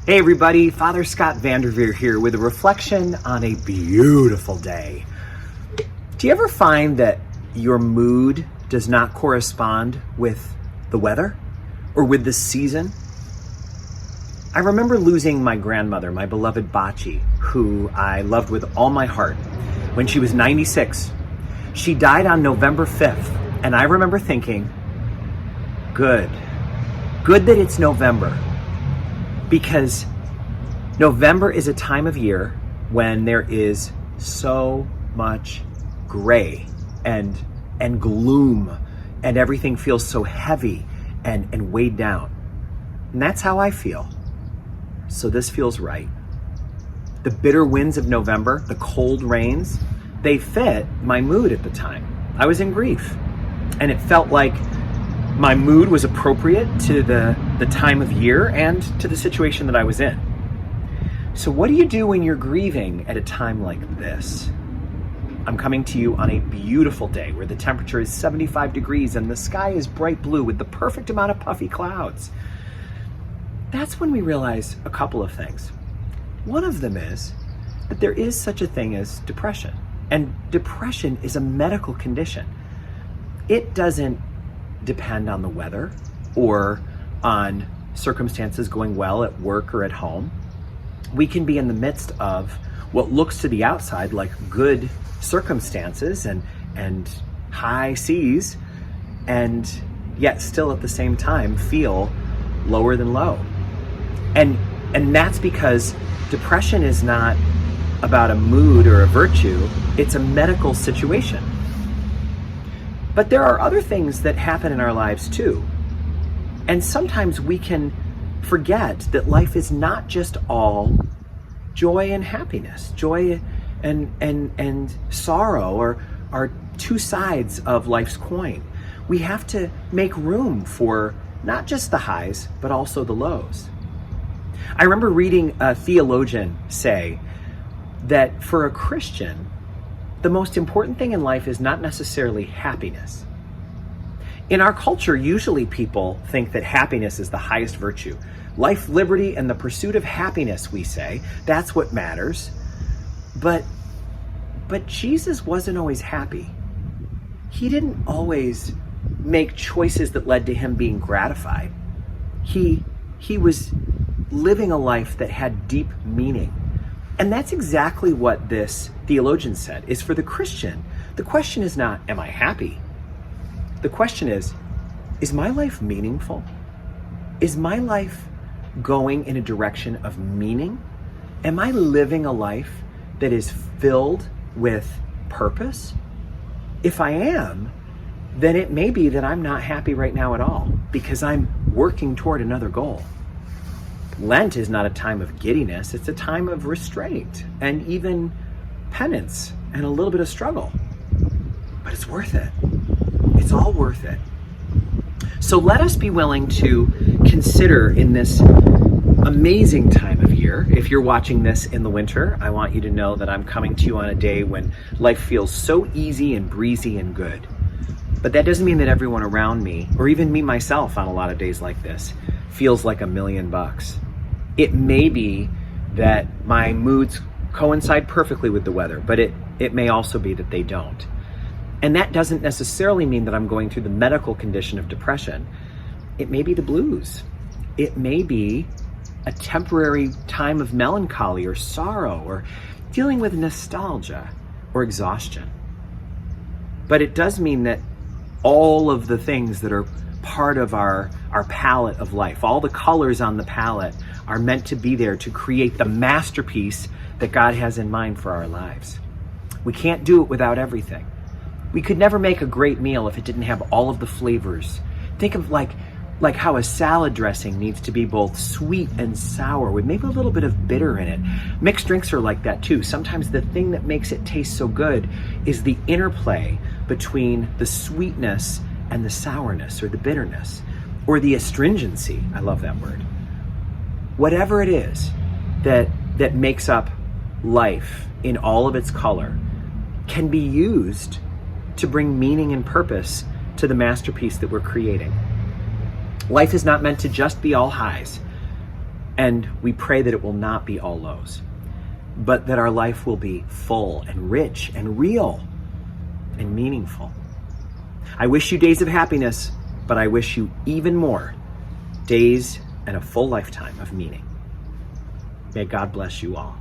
Hey everybody, Father Scott Vanderveer here with a reflection on a beautiful day. Do you ever find that your mood does not correspond with the weather or with the season? I remember losing my grandmother, my beloved Bachi, who I loved with all my heart, when she was 96. She died on November 5th, and I remember thinking, good that it's November. Because November is a time of year when there is so much gray and gloom, and everything feels so heavy and weighed down. And that's how I feel. So this feels right. The bitter winds of November, the cold rains, they fit my mood at the time. I was in grief, and it felt like my mood was appropriate to the time of year and to the situation that I was in. So what do you do when you're grieving at a time like this? I'm coming to you on a beautiful day where the temperature is 75 degrees and the sky is bright blue with the perfect amount of puffy clouds. That's when we realize a couple of things. One of them is that there is such a thing as depression, and depression is a medical condition. It doesn't depend on the weather or on circumstances going well at work or at home. We can be in the midst of what looks to the outside like good circumstances and high seas, and yet still at the same time feel lower than low. And that's because depression is not about a mood or a virtue, it's a medical situation. But there are other things that happen in our lives too. And sometimes we can forget that life is not just all joy and happiness. Joy and sorrow are two sides of life's coin. We have to make room for not just the highs, but also the lows. I remember reading a theologian say that for a Christian, the most important thing in life is not necessarily happiness. In our culture, usually people think that happiness is the highest virtue. Life, liberty, and the pursuit of happiness, we say, that's what matters. But Jesus wasn't always happy. He didn't always make choices that led to him being gratified. He was living a life that had deep meaning. And that's exactly what this theologian said, is for the Christian, the question is not, am I happy? The question is my life meaningful? Is my life going in a direction of meaning? Am I living a life that is filled with purpose? If I am, then it may be that I'm not happy right now at all because I'm working toward another goal. Lent is not a time of giddiness, it's a time of restraint and even penance and a little bit of struggle. But it's worth it. It's all worth it. So let us be willing to consider in this amazing time of year. If you're watching this in the winter, I want you to know that I'm coming to you on a day when life feels so easy and breezy and good. But that doesn't mean that everyone around me, or even me myself on a lot of days like this, feels like $1,000,000. It may be that my moods coincide perfectly with the weather, but it may also be that they don't. And that doesn't necessarily mean that I'm going through the medical condition of depression. It may be the blues. It may be a temporary time of melancholy or sorrow or dealing with nostalgia or exhaustion. But it does mean that all of the things that are part of our palette of life, all the colors on the palette are meant to be there to create the masterpiece that God has in mind for our lives. We can't do it without everything. We could never make a great meal if it didn't have all of the flavors. Think of like how a salad dressing needs to be both sweet and sour with maybe a little bit of bitter in it. Mixed drinks are like that too. Sometimes the thing that makes it taste so good is the interplay between the sweetness and the sourness or the bitterness or the astringency. I love that word. Whatever it is that makes up life in all of its color can be used to bring meaning and purpose to the masterpiece that we're creating. Life is not meant to just be all highs. And we pray that it will not be all lows, but that our life will be full and rich and real and meaningful. I wish you days of happiness, but I wish you even more days and a full lifetime of meaning. May God bless you all.